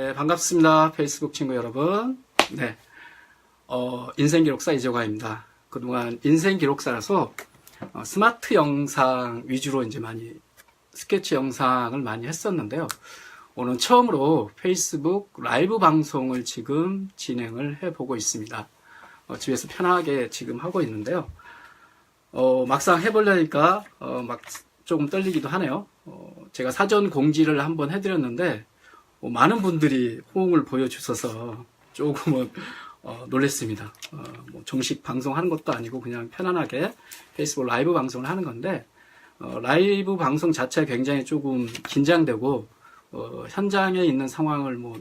네, 반갑습니다. 페이스북 친구 여러분. 네, 인생기록사 이재화입니다. 그동안 인생기록사라서 스마트 영상 위주로 이제 많이 스케치 영상을 많이 했었는데요. 오늘 처음으로 페이스북 라이브 방송을 지금 진행을 해보고 있습니다. 집에서 편하게 지금 하고 있는데요. 막상 해보려니까 막 조금 떨리기도 하네요. 제가 사전 공지를 한번 해드렸는데 많은 분들이 호응을 보여주셔서 조금은 놀랬습니다. 뭐 정식 방송하는 것도 아니고 그냥 편안하게 페이스북 라이브 방송을 하는 건데 라이브 방송 자체가 굉장히 조금 긴장되고 현장에 있는 상황을 뭐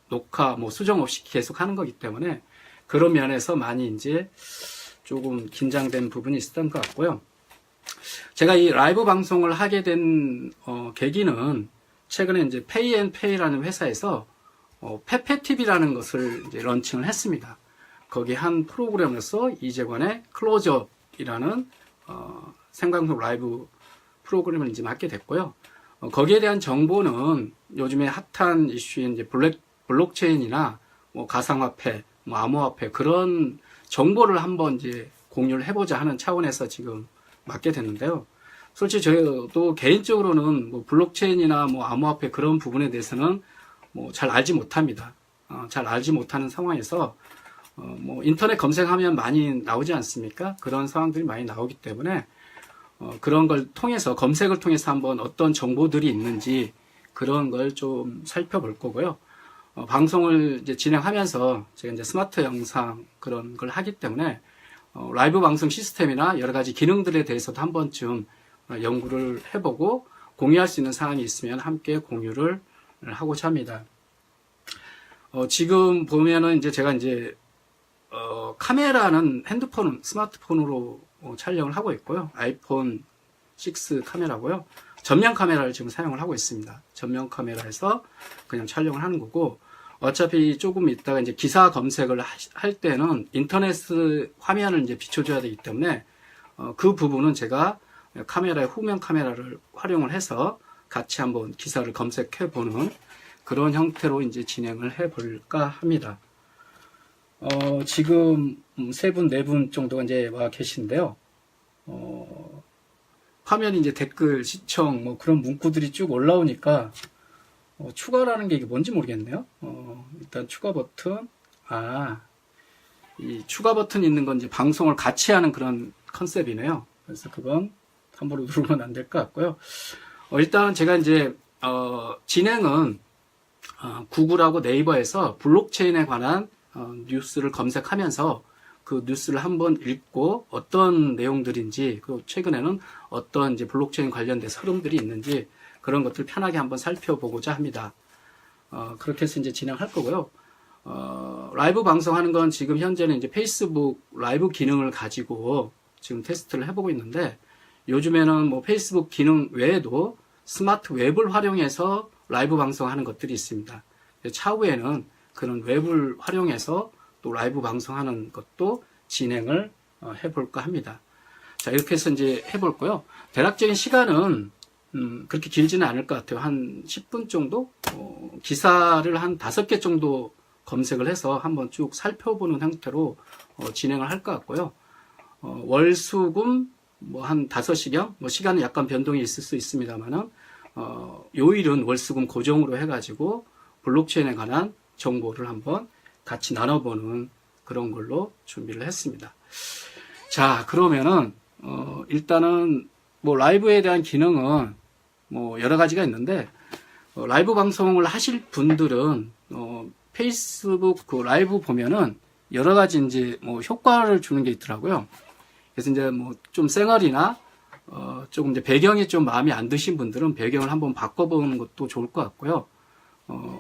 녹화 뭐 수정 없이 계속 하는 거기 때문에 그런 면에서 많이 이제 조금 긴장된 부분이 있었던 것 같고요. 제가 이 라이브 방송을 하게 된 계기는 최근에 이제 페이앤페이라는 회사에서 페페TV라는 것을 이제 런칭을 했습니다. 거기 한 프로그램에서 이재관의 클로즈업이라는 생방송 라이브 프로그램을 이제 맡게 됐고요. 거기에 대한 정보는 요즘에 핫한 이슈인 이제 블록체인이나 뭐 가상화폐, 뭐 암호화폐 그런 정보를 한번 이제 공유를 해보자 하는 차원에서 지금 맡게 됐는데요. 솔직히 저도 개인적으로는 뭐 블록체인이나 뭐 암호화폐 그런 부분에 대해서는 뭐 잘 알지 못합니다. 잘 알지 못하는 상황에서 뭐 인터넷 검색하면 많이 나오지 않습니까? 그런 상황들이 많이 나오기 때문에 그런 걸 통해서 검색을 통해서 한번 어떤 정보들이 있는지 그런 걸 좀 살펴볼 거고요. 방송을 이제 진행하면서 제가 이제 스마트 영상 그런 걸 하기 때문에 라이브 방송 시스템이나 여러 가지 기능들에 대해서도 한 번쯤 연구를 해보고 공유할 수 있는 사항이 있으면 함께 공유를 하고자 합니다. 지금 보면은 이제 제가 이제 카메라는 핸드폰, 스마트폰으로 촬영을 하고 있고요. 아이폰 6 카메라고요. 전면 카메라를 지금 사용을 하고 있습니다. 전면 카메라에서 그냥 촬영을 하는 거고, 어차피 조금 있다가 이제 기사 검색을 할 때는 인터넷 화면을 이제 비춰줘야 되기 때문에 그 부분은 제가 카메라의 후면 카메라를 활용을 해서 같이 한번 기사를 검색해 보는 그런 형태로 이제 진행을 해 볼까 합니다. 지금 세 분, 네 분 정도가 이제 와 계신데요. 화면에 이제 댓글, 시청, 뭐 그런 문구들이 쭉 올라오니까, 추가라는 게 이게 뭔지 모르겠네요. 일단 추가 버튼, 이 추가 버튼 있는 건 이제 방송을 같이 하는 그런 컨셉이네요. 그래서 그건 함부로 누르면 안 될 것 같고요. 일단 제가 이제, 진행은, 구글하고 네이버에서 블록체인에 관한 뉴스를 검색하면서 그 뉴스를 한번 읽고 어떤 내용들인지, 그리고 최근에는 어떤 이제 블록체인 관련된 흐름들이 있는지 그런 것들 편하게 한번 살펴보고자 합니다. 그렇게 해서 이제 진행할 거고요. 라이브 방송하는 건 지금 현재는 이제 페이스북 라이브 기능을 가지고 지금 테스트를 해보고 있는데 요즘에는 뭐 페이스북 기능 외에도 스마트 웹을 활용해서 라이브 방송하는 것들이 있습니다. 차후에는 그런 웹을 활용해서 또 라이브 방송하는 것도 진행을 해볼까 합니다. 자, 이렇게 해서 이제 해볼고요. 대략적인 시간은 그렇게 길지는 않을 것 같아요. 한 10분 정도? 기사를 한 5개 정도 검색을 해서 한번 쭉 살펴보는 형태로 진행을 할 것 같고요. 월, 수, 금 뭐 한 5시경? 뭐 시간은 약간 변동이 있을 수 있습니다만은 요일은 월, 수, 금 고정으로 해가지고 블록체인에 관한 정보를 한번 같이 나눠보는 그런 걸로 준비를 했습니다. 자, 그러면은 일단은 뭐 라이브에 대한 기능은 뭐 여러 가지가 있는데 라이브 방송을 하실 분들은 페이스북 그 라이브 보면은 여러 가지 이제 뭐 효과를 주는 게 있더라고요. 그래서 이제 뭐 좀 쌩얼이나 조금 이제 배경이 좀 마음에 안 드신 분들은 배경을 한번 바꿔보는 것도 좋을 것 같고요.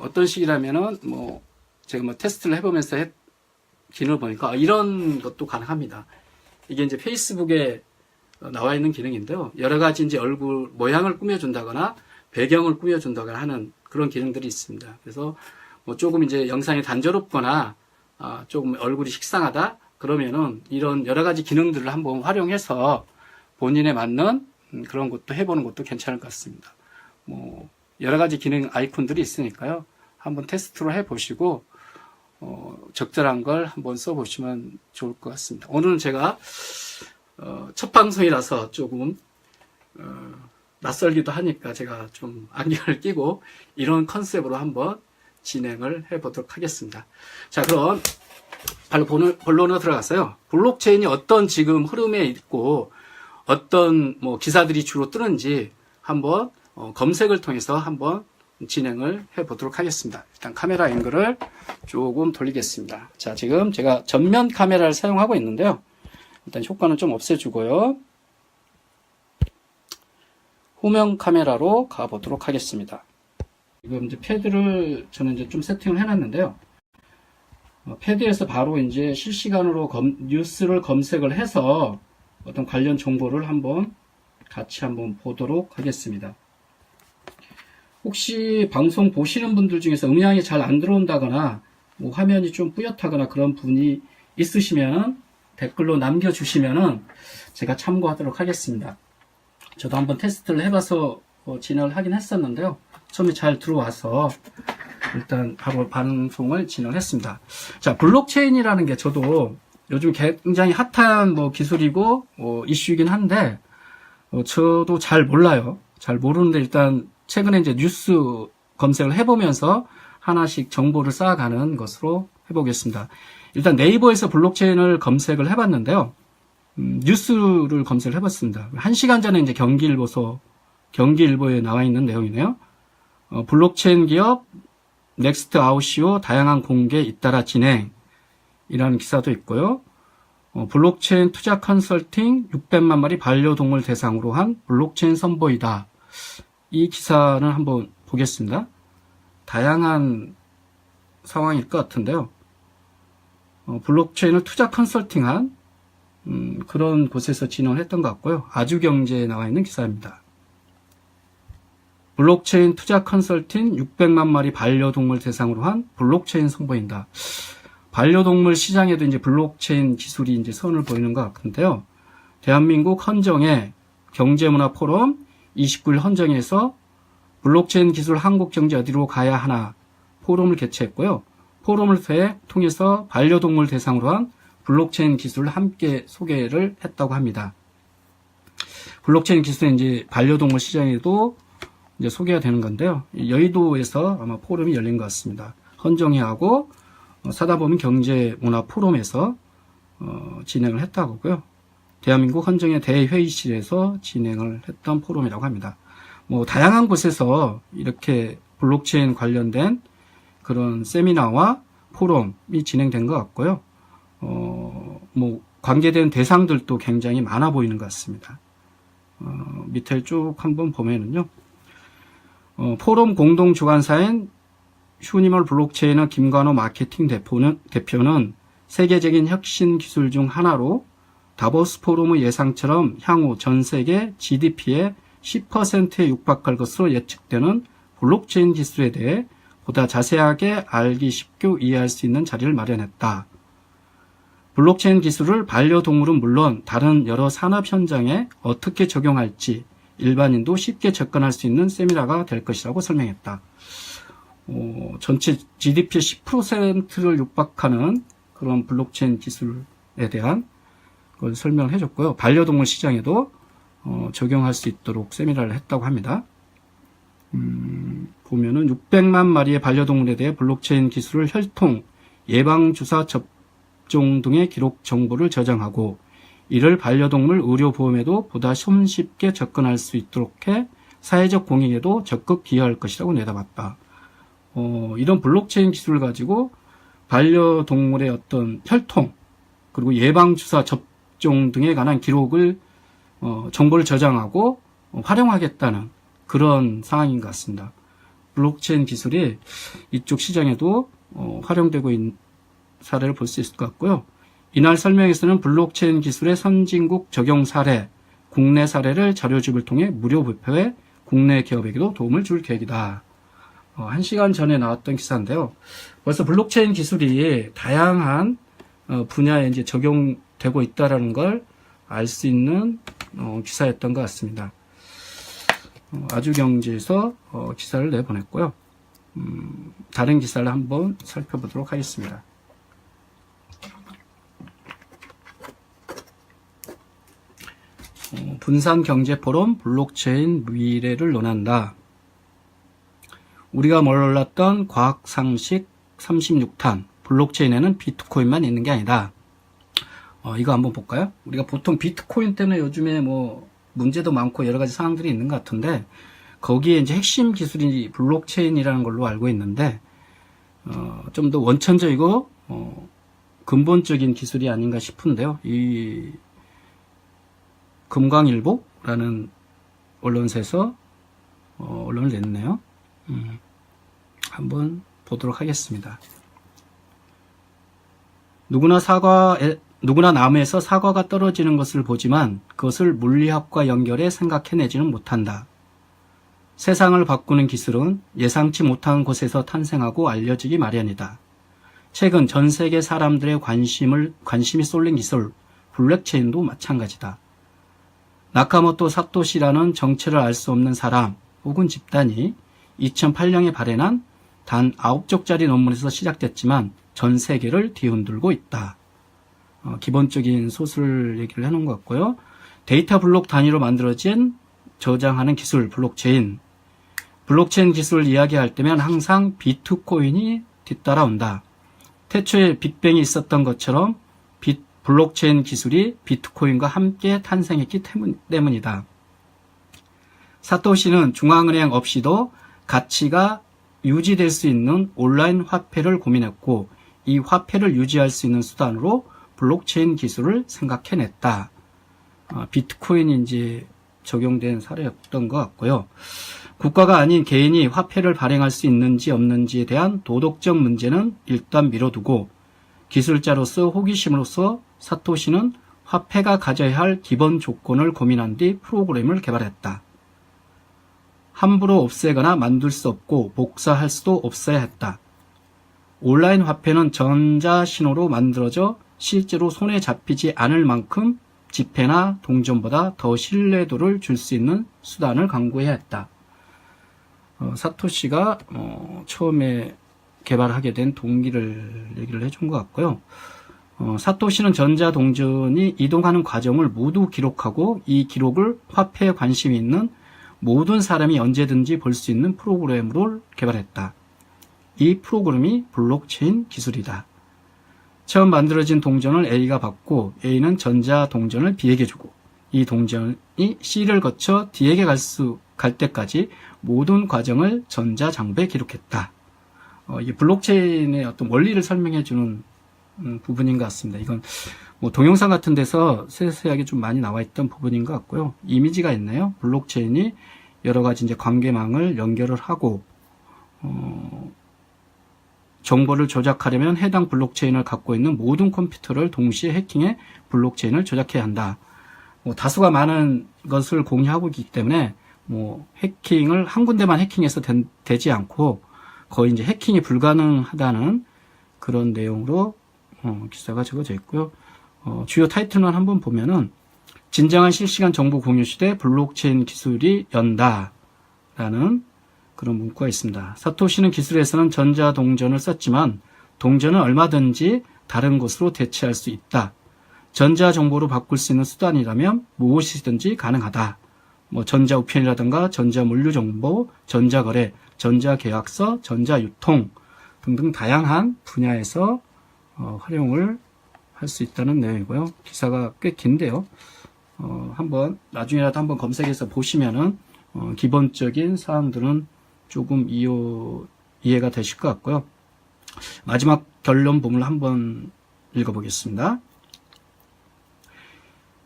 어떤 식이라면은 뭐 제가 뭐 테스트를 해보면서 기능을 보니까 이런 것도 가능합니다. 이게 이제 페이스북에 나와 있는 기능인데요. 여러 가지 이제 얼굴 모양을 꾸며준다거나 배경을 꾸며준다거나 하는 그런 기능들이 있습니다. 그래서 뭐 조금 이제 영상이 단조롭거나 조금 얼굴이 식상하다 그러면은 이런 여러 가지 기능들을 한번 활용해서 본인에 맞는 그런 것도 해보는 것도 괜찮을 것 같습니다. 뭐 여러 가지 기능 아이콘들이 있으니까요. 한번 테스트로 해보시고 적절한 걸 한번 써보시면 좋을 것 같습니다. 오늘은 제가 첫 방송이라서 조금 낯설기도 하니까 제가 좀 안경을 끼고 이런 컨셉으로 한번 진행을 해보도록 하겠습니다. 자, 그럼 바로 본론으로 들어가서요. 블록체인이 어떤 지금 흐름에 있고 어떤 기사들이 주로 뜨는지 한번 검색을 통해서 한번 진행을 해보도록 하겠습니다. 일단 카메라 앵글을 조금 돌리겠습니다. 자, 지금 제가 전면 카메라를 사용하고 있는데요. 일단 효과는 좀 없애주고요. 후면 카메라로 가보도록 하겠습니다. 지금 이제 패드를 저는 이제 좀 세팅을 해놨는데요. 패드에서 바로 이제 실시간으로 뉴스를 검색을 해서 어떤 관련 정보를 같이 한번 보도록 하겠습니다. 혹시 방송 보시는 분들 중에서 음향이 잘 안 들어온다거나 화면이 좀 뿌옇다거나 그런 분이 있으시면 댓글로 남겨주시면 제가 참고하도록 하겠습니다. 저도 한번 테스트를 해봐서 진행을 하긴 했었는데요. 처음에 잘 들어와서 일단 바로 방송을 진행을 했습니다. 자, 블록체인이라는 게 저도 요즘 굉장히 핫한 기술이고 이슈이긴 한데 저도 잘 몰라요. 잘 모르는데 일단 최근에 이제 뉴스 검색을 해보면서 하나씩 정보를 쌓아가는 것으로 해보겠습니다. 일단 네이버에서 블록체인을 검색을 해봤는데요. 뉴스를 검색을 해봤습니다. 1시간 전에 이제 경기일보에 나와 있는 내용이네요. 블록체인 기업 넥스트 아웃이오 다양한 공개 잇따라 진행이라는 기사도 있고요. 블록체인 투자 컨설팅 600만 마리 반려동물 대상으로 한 블록체인 선보이다. 이 기사는 한번 보겠습니다. 다양한 상황일 것 같은데요. 블록체인을 투자 컨설팅한 그런 곳에서 진행을 했던 것 같고요. 아주경제에 나와 있는 기사입니다. 블록체인 투자 컨설팅 600만 마리 반려동물 대상으로 한 블록체인 선보인다. 반려동물 시장에도 이제 블록체인 기술이 이제 선을 보이는 것 같은데요. 대한민국 헌정의 경제문화 포럼 29일 헌정에서 블록체인 기술 한국 경제 어디로 가야 하나 포럼을 개최했고요. 포럼을 통해서 반려동물 대상으로 한 블록체인 기술을 함께 소개를 했다고 합니다. 블록체인 기술은 이제 반려동물 시장에도 이제 소개가 되는 건데요. 여의도에서 아마 포럼이 열린 것 같습니다. 헌정회하고 사다보면 경제문화 포럼에서 진행을 했다고 하고요. 대한민국 헌정회 대회의실에서 진행을 했던 포럼이라고 합니다. 다양한 곳에서 이렇게 블록체인 관련된 그런 세미나와 포럼이 진행된 것 같고요. 관계된 대상들도 굉장히 많아 보이는 것 같습니다. 밑에 쭉 한번 보면은요. 포럼 공동 주관사인 휴니멀 블록체인의 김관호 마케팅 대표는 세계적인 혁신 기술 중 하나로 다보스 포럼의 예상처럼 향후 전 세계 GDP의 10%에 육박할 것으로 예측되는 블록체인 기술에 대해 보다 자세하게 알기 쉽게 이해할 수 있는 자리를 마련했다. 블록체인 기술을 반려동물은 물론 다른 여러 산업 현장에 어떻게 적용할지 일반인도 쉽게 접근할 수 있는 세미나가 될 것이라고 설명했다. 전체 GDP의 10%를 육박하는 그런 블록체인 기술에 대한 걸 설명을 해줬고요. 반려동물 시장에도 적용할 수 있도록 세미나를 했다고 합니다. 보면은 600만 마리의 반려동물에 대해 블록체인 기술을 혈통, 예방주사 접종 등의 기록 정보를 저장하고 이를 반려동물 의료보험에도 보다 손쉽게 접근할 수 있도록 해 사회적 공익에도 적극 기여할 것이라고 내다봤다. 이런 블록체인 기술을 가지고 반려동물의 어떤 혈통, 그리고 예방주사 접종 등에 관한 기록을, 정보를 저장하고 활용하겠다는 그런 상황인 것 같습니다. 블록체인 기술이 이쪽 시장에도 활용되고 있는 사례를 볼 수 있을 것 같고요. 이날 설명에서는 블록체인 기술의 선진국 적용 사례, 국내 사례를 자료집을 통해 무료 배포해 국내 기업에게도 도움을 줄 계획이다. 1시간 전에 나왔던 기사인데요. 벌써 블록체인 기술이 다양한 분야에 이제 적용되고 있다는 걸 알 수 있는 기사였던 것 같습니다. 아주경제에서 기사를 내보냈고요. 다른 기사를 한번 살펴보도록 하겠습니다. 분산경제포럼 블록체인 미래를 논한다. 우리가 몰랐던 과학상식 36탄, 블록체인에는 비트코인만 있는 게 아니다. 이거 한번 볼까요? 우리가 보통 비트코인 때문에 요즘에 뭐 문제도 많고 여러 가지 상황들이 있는 것 같은데, 거기에 이제 핵심 기술이 블록체인이라는 걸로 알고 있는데, 좀 더 원천적이고 근본적인 기술이 아닌가 싶은데요. 이 금강일보라는 언론사에서 언론을 냈네요. 한번 보도록 하겠습니다. 누구나 나무에서 사과가 떨어지는 것을 보지만 그것을 물리학과 연결해 생각해내지는 못한다. 세상을 바꾸는 기술은 예상치 못한 곳에서 탄생하고 알려지기 마련이다. 최근 전 세계 사람들의 관심이 쏠린 기술, 블록체인도 마찬가지다. 나카모토 사토시라는 정체를 알 수 없는 사람 혹은 집단이 2008년에 발행한 단 9쪽짜리 논문에서 시작됐지만 전 세계를 뒤흔들고 있다. 기본적인 소설 얘기를 해놓은 것 같고요. 데이터 블록 단위로 만들어진 저장하는 기술, 블록체인. 블록체인 기술을 이야기할 때면 항상 비트코인이 뒤따라온다. 태초에 빅뱅이 있었던 것처럼 블록체인 기술이 비트코인과 함께 탄생했기 때문이다. 사토시는 중앙은행 없이도 가치가 유지될 수 있는 온라인 화폐를 고민했고, 이 화폐를 유지할 수 있는 수단으로 블록체인 기술을 생각해냈다. 비트코인이 이제 적용된 사례였던 것 같고요. 국가가 아닌 개인이 화폐를 발행할 수 있는지 없는지에 대한 도덕적 문제는 일단 미뤄두고, 기술자로서 호기심으로서 사토시는 화폐가 가져야 할 기본 조건을 고민한 뒤 프로그램을 개발했다. 함부로 없애거나 만들 수 없고 복사할 수도 없어야 했다. 온라인 화폐는 전자신호로 만들어져 실제로 손에 잡히지 않을 만큼 지폐나 동전보다 더 신뢰도를 줄 수 있는 수단을 강구해야 했다. 사토시가 처음에 개발하게 된 동기를 얘기를 해준 것 같고요. 사토시는 전자동전이 이동하는 과정을 모두 기록하고, 이 기록을 화폐에 관심이 있는 모든 사람이 언제든지 볼 수 있는 프로그램으로 개발했다. 이 프로그램이 블록체인 기술이다. 처음 만들어진 동전을 A가 받고, A는 전자동전을 B에게 주고, 이 동전이 C를 거쳐 D에게 갈 때까지 모든 과정을 전자장부에 기록했다. 이 블록체인의 어떤 원리를 설명해주는 부분인 것 같습니다. 이건 뭐 동영상 같은 데서 세세하게 좀 많이 나와 있던 부분인 것 같고요. 이미지가 있네요. 블록체인이 여러 가지 이제 관계망을 연결을 하고, 정보를 조작하려면 해당 블록체인을 갖고 있는 모든 컴퓨터를 동시에 해킹해 블록체인을 조작해야 한다. 다수가 많은 것을 공유하고 있기 때문에 해킹을 한 군데만 해킹해서 되지 않고 거의 이제 해킹이 불가능하다는 그런 내용으로 기사가 적어져 있고요. 주요 타이틀만 한번 보면은 진정한 실시간 정보 공유 시대 블록체인 기술이 연다라는 그런 문구가 있습니다. 사토시는 기술에서는 전자동전을 썼지만 동전은 얼마든지 다른 것으로 대체할 수 있다. 전자정보로 바꿀 수 있는 수단이라면 무엇이든지 가능하다. 전자우편이라든가 전자물류정보, 전자거래, 전자계약서, 전자유통 등등 다양한 분야에서 활용을 할 수 있다는 내용이고요. 기사가 꽤 긴데요. 한번 나중에라도 한번 검색해서 보시면은 기본적인 사항들은 조금 이해가 되실 것 같고요. 마지막 결론 부분을 한번 읽어보겠습니다.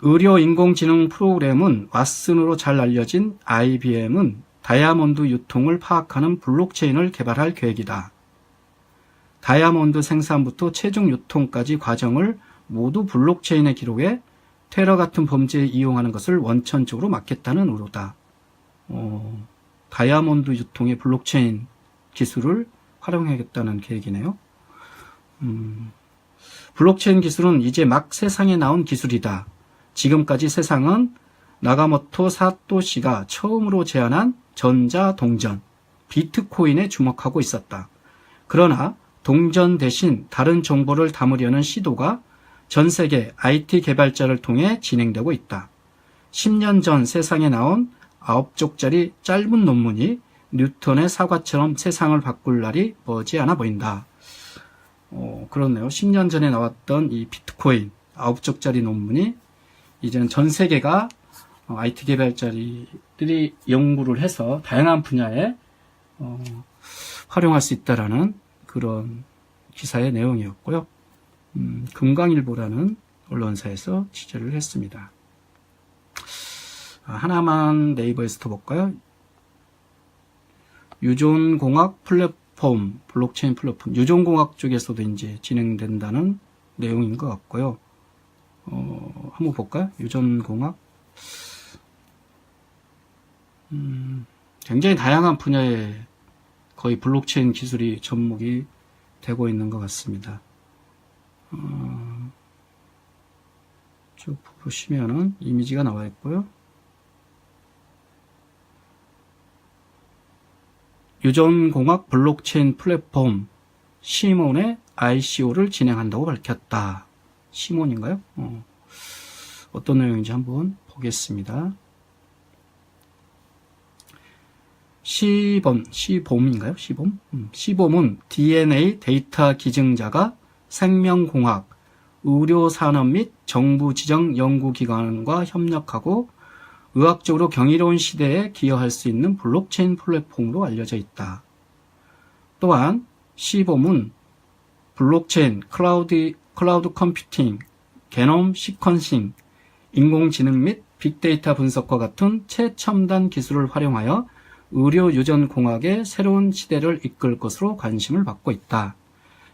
의료 인공지능 프로그램은 왓슨으로 잘 알려진 IBM은 다이아몬드 유통을 파악하는 블록체인을 개발할 계획이다. 다이아몬드 생산부터 최종 유통까지 과정을 모두 블록체인에 기록해 테러 같은 범죄에 이용하는 것을 원천적으로 막겠다는 의도다. 다이아몬드 유통의 블록체인 기술을 활용하겠다는 계획이네요. 블록체인 기술은 이제 막 세상에 나온 기술이다. 지금까지 세상은 나가모토 사토시가 처음으로 제안한 전자동전, 비트코인에 주목하고 있었다. 그러나 동전 대신 다른 정보를 담으려는 시도가 전 세계 IT 개발자를 통해 진행되고 있다. 10년 전 세상에 나온 9쪽짜리 짧은 논문이 뉴턴의 사과처럼 세상을 바꿀 날이 머지않아 보인다. 그렇네요. 10년 전에 나왔던 이 비트코인 9쪽짜리 논문이 이제는 전 세계가 IT 개발자들이 연구를 해서 다양한 분야에 활용할 수 있다라는 그런 기사의 내용이었고요. 금강일보라는 언론사에서 취재를 했습니다. 하나만 네이버에서 더 볼까요? 유전공학 플랫폼, 블록체인 플랫폼, 유전공학 쪽에서도 이제 진행된다는 내용인 것 같고요. 한번 볼까요? 유전공학. 굉장히 다양한 분야에 거의 블록체인 기술이 접목이 되고 있는 것 같습니다. 쭉 보시면은 이미지가 나와 있고요. 유전공학 블록체인 플랫폼 시몬의 ICO를 진행한다고 밝혔다. 시몬인가요? 어떤 내용인지 한번 보겠습니다. 시범인가요? 시범은 DNA 데이터 기증자가 생명공학, 의료산업 및 정부 지정 연구기관과 협력하고 의학적으로 경이로운 시대에 기여할 수 있는 블록체인 플랫폼으로 알려져 있다. 또한 시범은 블록체인, 클라우드 컴퓨팅, 게놈 시퀀싱, 인공지능 및 빅데이터 분석과 같은 최첨단 기술을 활용하여 의료 유전 공학의 새로운 시대를 이끌 것으로 관심을 받고 있다.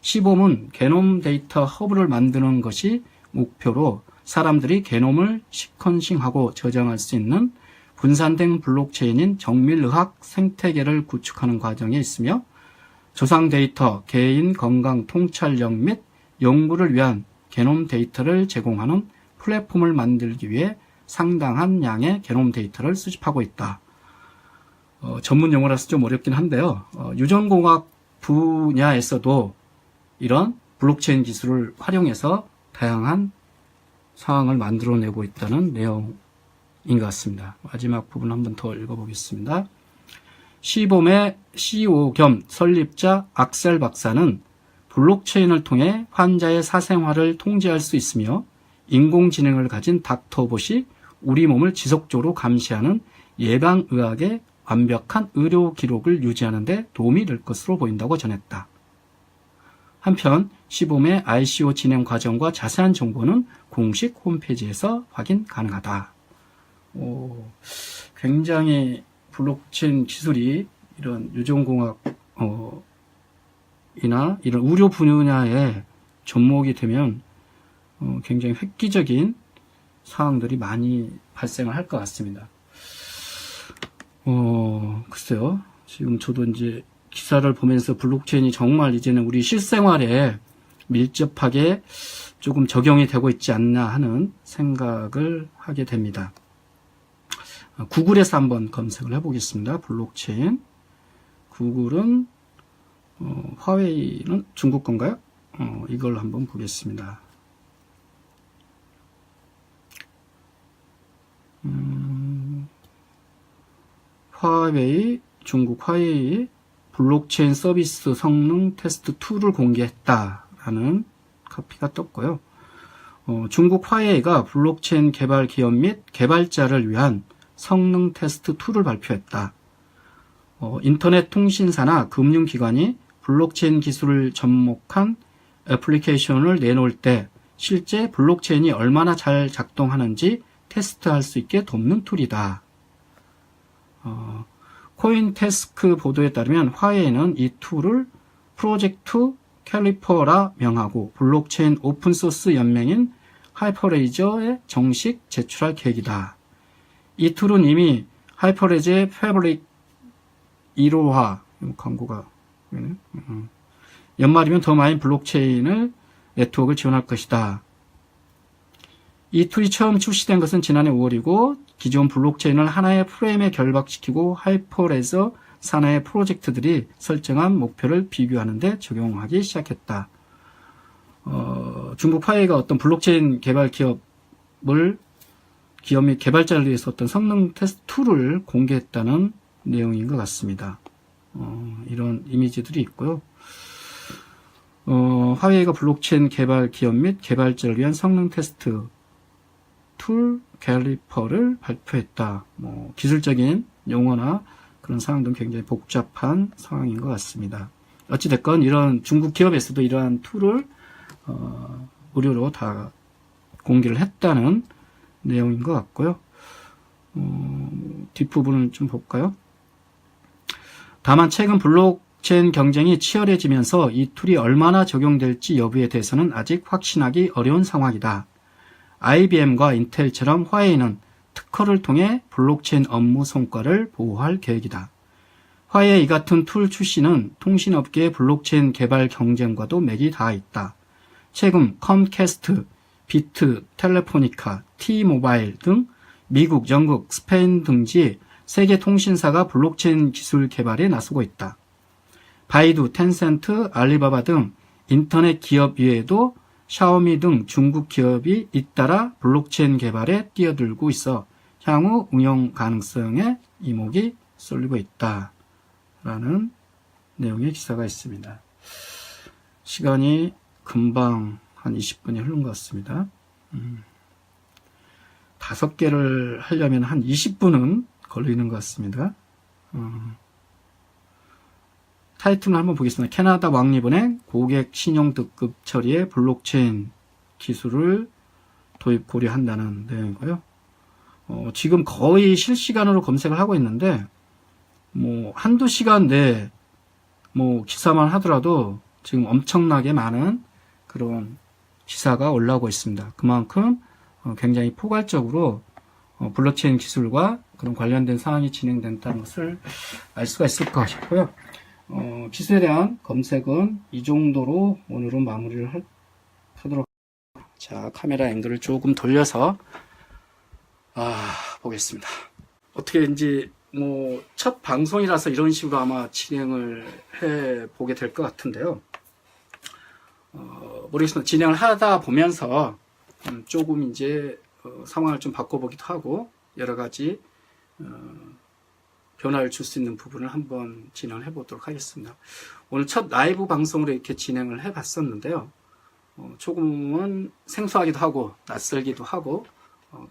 시범은 게놈 데이터 허브를 만드는 것이 목표로 사람들이 게놈을 시퀀싱하고 저장할 수 있는 분산된 블록체인인 정밀의학 생태계를 구축하는 과정에 있으며 조상 데이터, 개인 건강 통찰력 및 연구를 위한 게놈 데이터를 제공하는 플랫폼을 만들기 위해 상당한 양의 게놈 데이터를 수집하고 있다. 전문 용어라서 좀 어렵긴 한데요. 유전공학 분야에서도 이런 블록체인 기술을 활용해서 다양한 상황을 만들어내고 있다는 내용인 것 같습니다. 마지막 부분 한번 더 읽어보겠습니다. 시범의 CEO 겸 설립자 악셀 박사는 블록체인을 통해 환자의 사생활을 통제할 수 있으며 인공지능을 가진 닥터봇이 우리 몸을 지속적으로 감시하는 예방의학의 완벽한 의료 기록을 유지하는 데 도움이 될 것으로 보인다고 전했다. 한편 시범의 ICO 진행 과정과 자세한 정보는 공식 홈페이지에서 확인 가능하다. 굉장히 블록체인 기술이 이런 유전공학 이나 이런 의료 분야에 접목이 되면 굉장히 획기적인 사항들이 많이 발생을 할 것 같습니다. 글쎄요. 지금 저도 이제 기사를 보면서 블록체인이 정말 이제는 우리 실생활에 밀접하게 조금 적용이 되고 있지 않나 하는 생각을 하게 됩니다. 구글에서 한번 검색을 해보겠습니다. 블록체인. 구글은 화웨이는 중국 건가요? 이걸 한번 보겠습니다. 화웨이, 중국 화웨이 블록체인 서비스 성능 테스트 2를 공개했다라는 카피가 떴고요. 중국 화웨이가 블록체인 개발 기업 및 개발자를 위한 성능 테스트 2를 발표했다. 인터넷 통신사나 금융기관이 블록체인 기술을 접목한 애플리케이션을 내놓을 때 실제 블록체인이 얼마나 잘 작동하는지 테스트할 수 있게 돕는 툴이다. 코인테스크 보도에 따르면 화웨이는 이 툴을 프로젝트 캘리퍼라 명하고 블록체인 오픈소스 연맹인 하이퍼레이저에 정식 제출할 계획이다. 이 툴은 이미 하이퍼레이저의 패브릭 1호화 광고가 연말이면 더 많은 블록체인을 네트워크를 지원할 것이다. 이 툴이 처음 출시된 것은 지난해 5월이고 기존 블록체인을 하나의 프레임에 결박시키고 하이퍼레이저 사내의 프로젝트들이 설정한 목표를 비교하는 데 적용하기 시작했다. 중국 화웨이가 어떤 블록체인 개발 기업 및 개발자를 위해서 어떤 성능 테스트 툴을 공개했다는 내용인 것 같습니다. 이런 이미지들이 있고요. 화웨이가 블록체인 개발 기업 및 개발자를 위한 성능 테스트 툴 갤리퍼를 발표했다. 기술적인 용어나 그런 상황들은 굉장히 복잡한 상황인 것 같습니다. 어찌됐건 이런 중국 기업에서도 이러한 툴을 무료로 다 공개를 했다는 내용인 것 같고요. 뒷부분을 좀 볼까요? 다만 최근 블록체인 경쟁이 치열해지면서 이 툴이 얼마나 적용될지 여부에 대해서는 아직 확신하기 어려운 상황이다. IBM과 인텔처럼 화웨이는 특허를 통해 블록체인 업무 성과를 보호할 계획이다. 화웨이 이 같은 툴 출시는 통신업계의 블록체인 개발 경쟁과도 맥이 닿아 있다. 최근 컴캐스트, 비트, 텔레포니카, T-모바일 등 미국, 영국, 스페인 등지 세계 통신사가 블록체인 기술 개발에 나서고 있다. 바이두, 텐센트, 알리바바 등 인터넷 기업 외에도 샤오미 등 중국 기업이 잇따라 블록체인 개발에 뛰어들고 있어 향후 응용 가능성에 이목이 쏠리고 있다. 라는 내용의 기사가 있습니다. 시간이 금방 한 20분이 흐른 것 같습니다. 5개를 하려면 한 20분은 걸리는 것 같습니다. 타이틀을 한번 보겠습니다. 캐나다 왕립은행 고객 신용 등급 처리에 블록체인 기술을 도입 고려한다는 내용이고요. 지금 거의 실시간으로 검색을 하고 있는데, 한두 시간 내에, 기사만 하더라도 지금 엄청나게 많은 그런 기사가 올라오고 있습니다. 그만큼 굉장히 포괄적으로 블록체인 기술과 그런 관련된 사항이 진행된다는 것을 알 수가 있을 것 싶고요. 기술에 대한 검색은 이 정도로 오늘은 마무리를 하도록 하겠습니다. 자, 카메라 앵글을 조금 돌려서 보겠습니다. 어떻게인지 첫 방송이라서 이런 식으로 아마 진행을 해 보게 될 것 같은데요. 모르겠습니다. 진행을 하다 보면서 조금 이제 상황을 좀 바꿔보기도 하고 여러 가지 변화를 줄 수 있는 부분을 한번 진행을 해보도록 하겠습니다. 오늘 첫 라이브 방송으로 이렇게 진행을 해봤었는데요. 조금은 생소하기도 하고 낯설기도 하고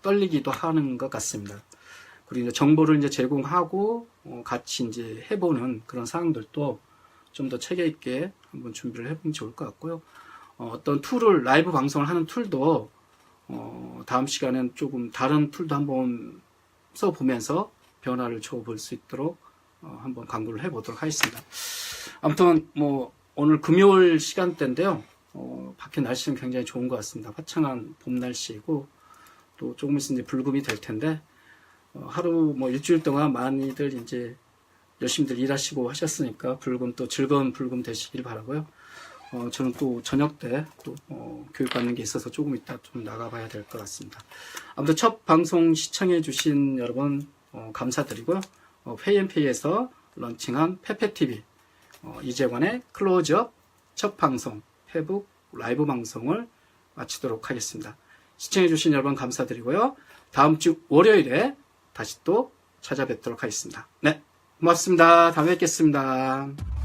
떨리기도 하는 것 같습니다. 그리고 이제 정보를 이제 제공하고 같이 이제 해보는 그런 사항들도 좀 더 체계 있게 한번 준비를 해보면 좋을 것 같고요. 어떤 툴을 라이브 방송을 하는 툴도 다음 시간엔 조금 다른 툴도 한번 써보면서 변화를 줘볼 수 있도록 한번 강구를 해보도록 하겠습니다. 아무튼 오늘 금요일 시간대인데요. 밖에 날씨는 굉장히 좋은 것 같습니다. 화창한 봄 날씨이고 또 조금 있으면 이제 불금이 될 텐데 하루 일주일 동안 많이들 이제 열심히들 일하시고 하셨으니까 불금 또 즐거운 불금 되시길 바라고요. 저는 또 저녁 때 또 교육받는 게 있어서 조금 이따 좀 나가봐야 될 것 같습니다. 아무튼 첫 방송 시청해주신 여러분 감사드리고요. 페이앤페이에서 런칭한 페페TV 이재관의 클로즈업 첫 방송 페북 라이브 방송을 마치도록 하겠습니다. 시청해주신 여러분 감사드리고요. 다음 주 월요일에 다시 또 찾아뵙도록 하겠습니다. 네, 고맙습니다. 다음에 뵙겠습니다.